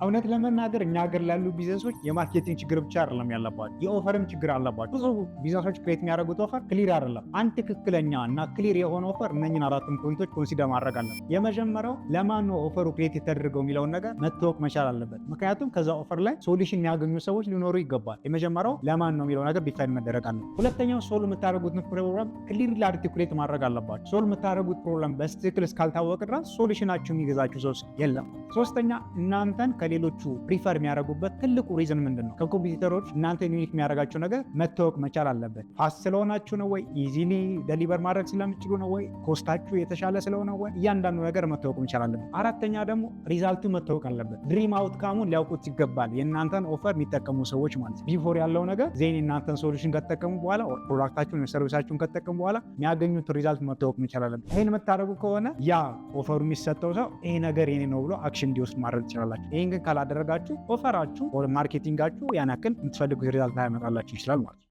እውነት ለመናገር እኛ ሀገር ላሉ ቢዝነሶች የማርኬቲንግ ችግር ብቻ አይደለም ያለባቸው፣ የኦፈርም ችግር አለባቸው። ብዙ ቢዝነሶች ክሬት የሚያደርጉት ኦፈር ክሊር አይደለም። አንድ ትክክለኛ እና ክሊር የሆነ ኦፈር እነኝን አራቱን ፖይንቶች ኮንሲደር ማድረግ አለበት። የመጀመሪያው ለማን ነው ኦፈሩ ክሬት የተደረገው የሚለውን ነገር መታወቅ መቻል አለበት። ምክንያቱም ከዛ ኦፈር ላይ ሶሉሽን የሚያገኙ ሰዎች ሊኖሩ ይገባል። የመጀመሪያው ለማን ነው የሚለው ነገር ዲፋይን መደረግ አለበት። ሁለተኛው ሶል የምታደርጉትን ፕሮግራም ክሊር አርቲኩሌት ማድረግ አለባቸው። ሶል የምታደርጉት ፕሮግራም በትክክል እስካልታወቀ ድረስ ሶሉሽናችሁ የሚገዛችሁ ሰው የለም። ሶስተኛ እናንተን ከሌሎቹ ፕሪፈር የሚያደርጉበት ትልቁ ሪዝን ምንድን ነው? ከኮምፒውተሮች እናንተን ዩኒክ የሚያደርጋቸው ነገር መታወቅ መቻል አለበት። ፋስት ስለሆናችሁ ነው ወይ? ኢዚሊ ደሊቨር ማድረግ ስለምችሉ ነው ወይ? ኮስታችሁ የተሻለ ስለሆነ ወይ? እያንዳንዱ ነገር መታወቅ መቻል አለበት። አራተኛ ደግሞ ሪዛልቱ መታወቅ አለበት። ድሪም አውትካሙን ሊያውቁት ይገባል። የእናንተን ኦፈር የሚጠቀሙ ሰዎች ማለት ነው። ቢፎር ያለው ነገር ዜን እናንተን ሶሉሽን ከተጠቀሙ በኋላ ፕሮዳክታችሁን ሰርቪሳችሁን ከተጠቀሙ በኋላ የሚያገኙት ሪዛልት መታወቅ መቻል አለበት። ይህን የምታደርጉ ከሆነ ያ ኦፈሩ የሚሰጠው ሰው ይሄ ነገር የኔ ነው ብሎ አክሽን እንዲወስድ ማድረግ ትችላላችሁ። ይህን ግን ካላደረጋችሁ ኦፈራችሁ ማርኬቲንጋችሁ ያን ያክል የምትፈልጉት ሪዛልት ላያመጣላችሁ ይችላል ማለት ነው።